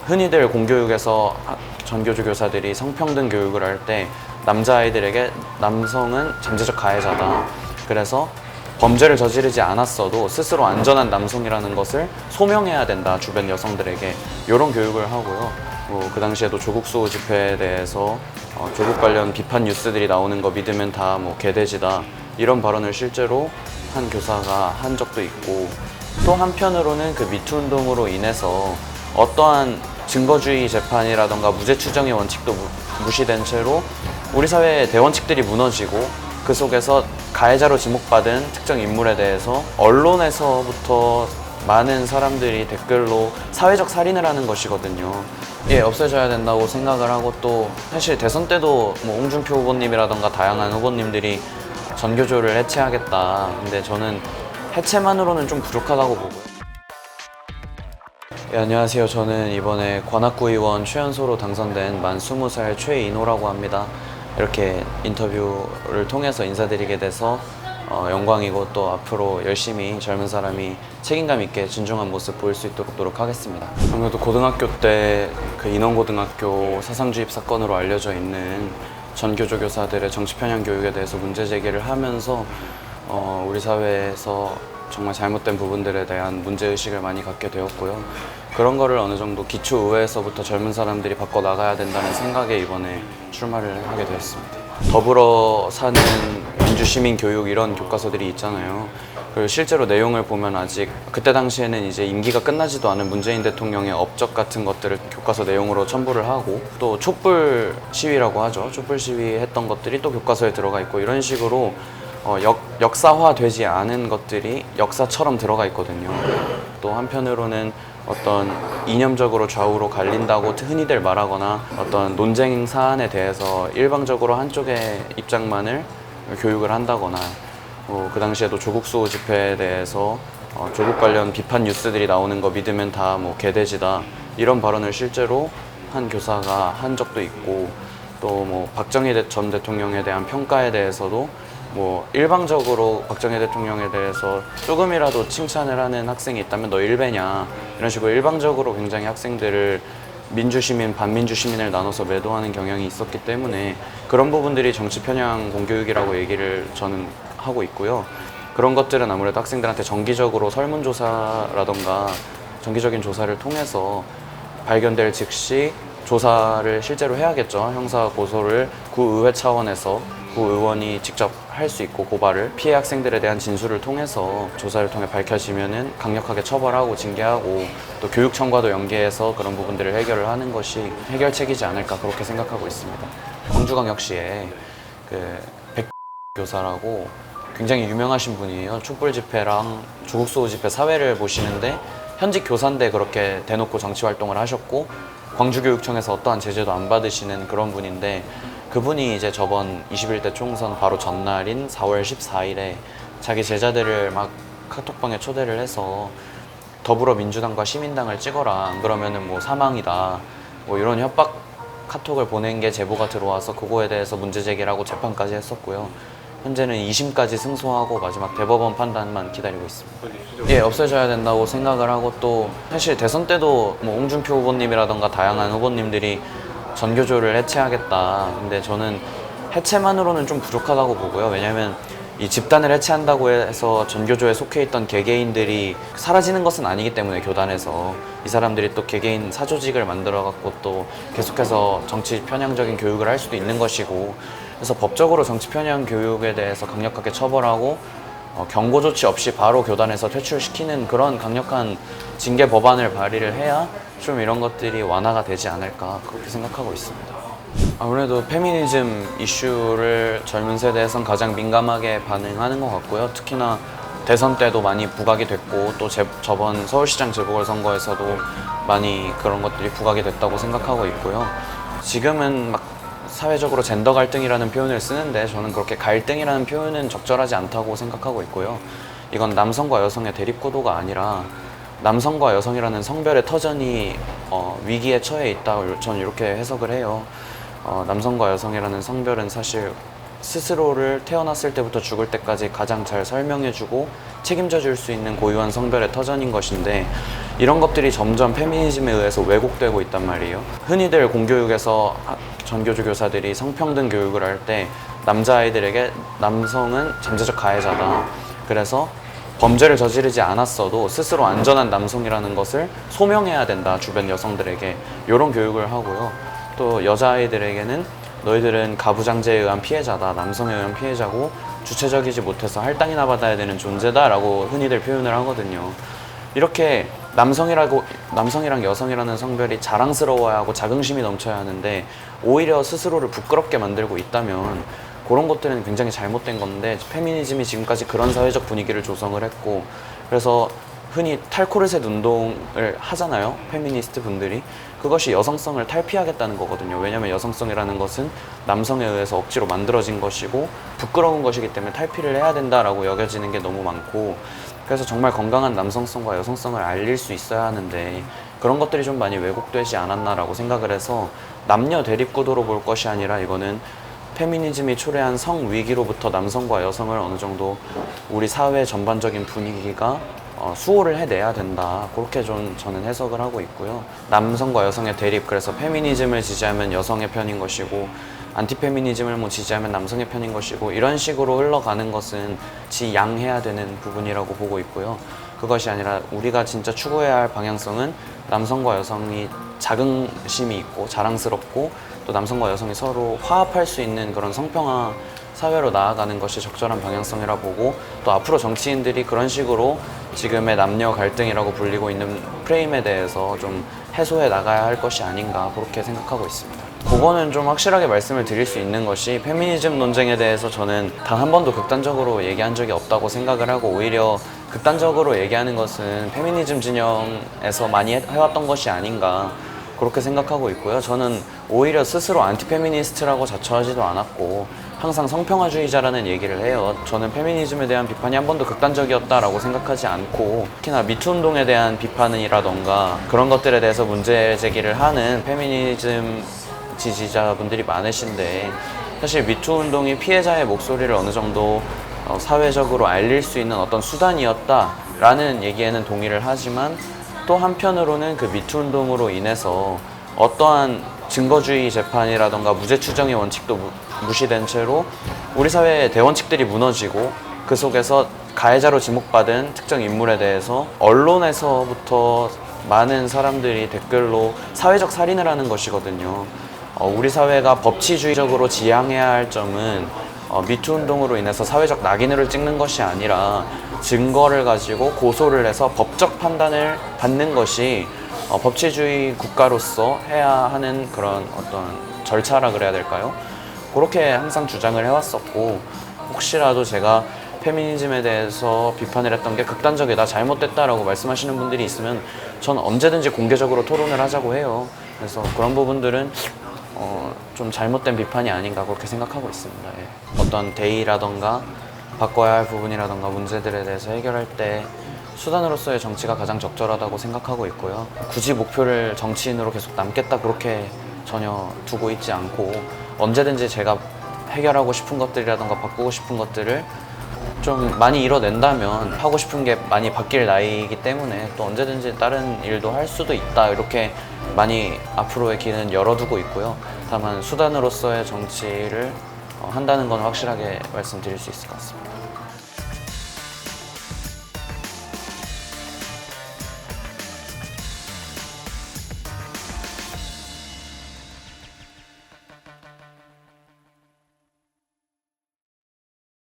흔히들 공교육에서 전교조 교사들이 성평등 교육을 할 때 남자아이들에게 남성은 잠재적 가해자다. 그래서 범죄를 저지르지 않았어도 스스로 안전한 남성이라는 것을 소명해야 된다. 주변 여성들에게 이런 교육을 하고요. 그 당시에도 조국 수호 집회에 대해서 조국 관련 비판 뉴스들이 나오는 거 믿으면 다 개돼지다. 이런 발언을 실제로 한 교사가 한 적도 있고, 또 한편으로는 그 미투 운동으로 인해서 어떠한 증거주의 재판이라던가 무죄 추정의 원칙도 무시된 채로 우리 사회의 대원칙들이 무너지고, 그 속에서 가해자로 지목받은 특정 인물에 대해서 언론에서부터 많은 사람들이 댓글로 사회적 살인을 하는 것이거든요. 없어져야 된다고 생각을 하고, 또 사실 대선 때도 홍준표 후보님이라던가 다양한 후보님들이 전교조를 해체하겠다. 근데 저는 해체만으로는 좀 부족하다고 보고요. 안녕하세요. 저는 이번에 관악구 의원 최연소로 당선된 만 20살 최인호라고 합니다. 이렇게 인터뷰를 통해서 인사드리게 돼서 영광이고, 또 앞으로 열심히 젊은 사람이 책임감 있게 진중한 모습 보일 수 있도록 노력하겠습니다. 아무래도 고등학교 때 그 인원고등학교 사상주입 사건으로 알려져 있는 전교조 교사들의 정치 편향 교육에 대해서 문제 제기를 하면서 우리 사회에서 정말 잘못된 부분들에 대한 문제의식을 많이 갖게 되었고요. 그런 거를 어느 정도 기초의회에서부터 젊은 사람들이 바꿔나가야 된다는 생각에 이번에 출마를 하게 되었습니다. 더불어 사는 민주시민 교육 이런 교과서들이 있잖아요. 그리고 실제로 내용을 보면 아직 그때 당시에는 이제 임기가 끝나지도 않은 문재인 대통령의 업적 같은 것들을 교과서 내용으로 첨부를 하고, 또 촛불 시위라고 하죠. 촛불 시위 했던 것들이 또 교과서에 들어가 있고, 이런 식으로 역사화되지 않은 것들이 역사처럼 들어가 있거든요. 또 한편으로는 어떤 이념적으로 좌우로 갈린다고 흔히들 말하거나, 어떤 논쟁 사안에 대해서 일방적으로 한쪽의 입장만을 교육을 한다거나, 그 당시에도 조국 수호 집회에 대해서 조국 관련 비판 뉴스들이 나오는 거 믿으면 다 개돼지다. 이런 발언을 실제로 한 교사가 한 적도 있고, 또 박정희 전 대통령에 대한 평가에 대해서도 일방적으로 박정희 대통령에 대해서 조금이라도 칭찬을 하는 학생이 있다면 너 일배냐, 이런 식으로 일방적으로 굉장히 학생들을 민주시민, 반민주시민을 나눠서 매도하는 경향이 있었기 때문에 그런 부분들이 정치 편향 공교육이라고 얘기를 저는 하고 있고요. 그런 것들은 아무래도 학생들한테 정기적으로 설문조사라던가 정기적인 조사를 통해서 발견될 즉시 조사를 실제로 해야겠죠. 형사 고소를 구의회 차원에서 구의원이 직접 할 수 있고, 고발을 피해 학생들에 대한 진술을 통해서 조사를 통해 밝혀지면은 강력하게 처벌하고 징계하고, 또 교육 청과도 연계해서 그런 부분들을 해결을 하는 것이 해결책이지 않을까, 그렇게 생각하고 있습니다. 광주광역시에 그 백 교사라고 굉장히 유명하신 분이에요. 촛불 집회랑 조국 수호 집회 사회를 보시는데 현직 교사인데 그렇게 대놓고 정치 활동을 하셨고, 광주교육청에서 어떠한 제재도 안 받으시는 그런 분인데, 그분이 이제 저번 21대 총선 바로 전날인 4월 14일에 자기 제자들을 막 카톡방에 초대를 해서 더불어민주당과 시민당을 찍어라, 안 그러면은 사망이다, 이런 협박 카톡을 보낸 게 제보가 들어와서 그거에 대해서 문제 제기를 하고 재판까지 했었고요. 현재는 2심까지 승소하고 마지막 대법원 판단만 기다리고 있습니다. 없어져야 된다고 생각을 하고, 또 사실 대선 때도 홍준표 후보님이라던가 다양한 후보님들이 전교조를 해체하겠다. 근데 저는 해체만으로는 좀 부족하다고 보고요. 왜냐하면 이 집단을 해체한다고 해서 전교조에 속해 있던 개개인들이 사라지는 것은 아니기 때문에, 교단에서 이 사람들이 또 개개인 사조직을 만들어 갖고 또 계속해서 정치 편향적인 교육을 할 수도 있는 것이고, 그래서 법적으로 정치 편향 교육에 대해서 강력하게 처벌하고 경고 조치 없이 바로 교단에서 퇴출시키는 그런 강력한 징계 법안을 발의를 해야 좀 이런 것들이 완화가 되지 않을까, 그렇게 생각하고 있습니다. 아무래도 페미니즘 이슈를 젊은 세대에선 가장 민감하게 반응하는 것 같고요. 특히나 대선 때도 많이 부각이 됐고, 또 저번 서울시장 재보궐선거에서도 많이 그런 것들이 부각이 됐다고 생각하고 있고요. 지금은 사회적으로 젠더 갈등이라는 표현을 쓰는데, 저는 그렇게 갈등이라는 표현은 적절하지 않다고 생각하고 있고요. 이건 남성과 여성의 대립구도가 아니라 남성과 여성이라는 성별의 터전이 위기에 처해 있다, 저는 이렇게 해석을 해요. 남성과 여성이라는 성별은 사실 스스로를 태어났을 때부터 죽을 때까지 가장 잘 설명해주고 책임져 줄 수 있는 고유한 성별의 터전인 것인데, 이런 것들이 점점 페미니즘에 의해서 왜곡되고 있단 말이에요. 흔히들 공교육에서 전교조 교사들이 성평등 교육을 할 때 남자아이들에게 남성은 잠재적 가해자다, 그래서 범죄를 저지르지 않았어도 스스로 안전한 남성이라는 것을 소명해야 된다, 주변 여성들에게. 이런 교육을 하고요. 또 여자아이들에게는 너희들은 가부장제에 의한 피해자다, 남성에 의한 피해자고 주체적이지 못해서 할당이나 받아야 되는 존재다 라고 흔히들 표현을 하거든요. 이렇게 남성이랑 여성이라는 성별이 자랑스러워야 하고 자긍심이 넘쳐야 하는데 오히려 스스로를 부끄럽게 만들고 있다면 그런 것들은 굉장히 잘못된 건데, 페미니즘이 지금까지 그런 사회적 분위기를 조성을 했고, 그래서 흔히 탈코르셋 운동을 하잖아요, 페미니스트 분들이. 그것이 여성성을 탈피하겠다는 거거든요. 왜냐하면 여성성이라는 것은 남성에 의해서 억지로 만들어진 것이고 부끄러운 것이기 때문에 탈피를 해야 된다라고 여겨지는 게 너무 많고, 그래서 정말 건강한 남성성과 여성성을 알릴 수 있어야 하는데 그런 것들이 좀 많이 왜곡되지 않았나라고 생각을 해서, 남녀 대립 구도로 볼 것이 아니라 이거는 페미니즘이 초래한 성위기로부터 남성과 여성을 어느 정도 우리 사회 전반적인 분위기가 수호를 해내야 된다, 그렇게 좀 저는 해석을 하고 있고요. 남성과 여성의 대립, 그래서 페미니즘을 지지하면 여성의 편인 것이고 안티페미니즘을 지지하면 남성의 편인 것이고, 이런 식으로 흘러가는 것은 지양해야 되는 부분이라고 보고 있고요. 그것이 아니라 우리가 진짜 추구해야 할 방향성은 남성과 여성이 자긍심이 있고 자랑스럽고 또 남성과 여성이 서로 화합할 수 있는 그런 성평화 사회로 나아가는 것이 적절한 방향성이라 보고, 또 앞으로 정치인들이 그런 식으로 지금의 남녀 갈등이라고 불리고 있는 프레임에 대해서 좀 해소해 나가야 할 것이 아닌가, 그렇게 생각하고 있습니다. 그거는 좀 확실하게 말씀을 드릴 수 있는 것이, 페미니즘 논쟁에 대해서 저는 단 한 번도 극단적으로 얘기한 적이 없다고 생각을 하고, 오히려 극단적으로 얘기하는 것은 페미니즘 진영에서 많이 해왔던 것이 아닌가, 그렇게 생각하고 있고요. 저는 오히려 스스로 안티페미니스트라고 자처하지도 않았고 항상 성평화주의자라는 얘기를 해요. 저는 페미니즘에 대한 비판이 한 번도 극단적이었다라고 생각하지 않고, 특히나 미투 운동에 대한 비판이라던가 그런 것들에 대해서 문제 제기를 하는 페미니즘 지지자분들이 많으신데, 사실 미투 운동이 피해자의 목소리를 어느 정도 사회적으로 알릴 수 있는 어떤 수단이었다라는 얘기에는 동의를 하지만, 또 한편으로는 그 미투 운동으로 인해서 어떠한 증거주의 재판이라던가 무죄 추정의 원칙도 무시된 채로 우리 사회의 대원칙들이 무너지고, 그 속에서 가해자로 지목받은 특정 인물에 대해서 언론에서부터 많은 사람들이 댓글로 사회적 살인을 하는 것이거든요. 우리 사회가 법치주의적으로 지향해야 할 점은 미투 운동으로 인해서 사회적 낙인을 찍는 것이 아니라 증거를 가지고 고소를 해서 법적 판단을 받는 것이 법치주의 국가로서 해야 하는 그런 어떤 절차라 그래야 될까요? 그렇게 항상 주장을 해왔었고, 혹시라도 제가 페미니즘에 대해서 비판을 했던 게 극단적이다, 잘못됐다라고 말씀하시는 분들이 있으면 전 언제든지 공개적으로 토론을 하자고 해요. 그래서 그런 부분들은 좀 잘못된 비판이 아닌가, 그렇게 생각하고 있습니다. 예. 어떤 대의라던가 바꿔야 할 부분이라던가 문제들에 대해서 해결할 때 수단으로서의 정치가 가장 적절하다고 생각하고 있고요. 굳이 목표를 정치인으로 계속 남겠다, 그렇게 전혀 두고 있지 않고, 언제든지 제가 해결하고 싶은 것들이라던가 바꾸고 싶은 것들을 좀 많이 이뤄낸다면 하고 싶은 게 많이 바뀔 나이이기 때문에 또 언제든지 다른 일도 할 수도 있다, 이렇게 많이 앞으로의 길은 열어두고 있고요. 다만 수단으로서의 정치를 한다는 건 확실하게 말씀드릴 수 있을 것 같습니다.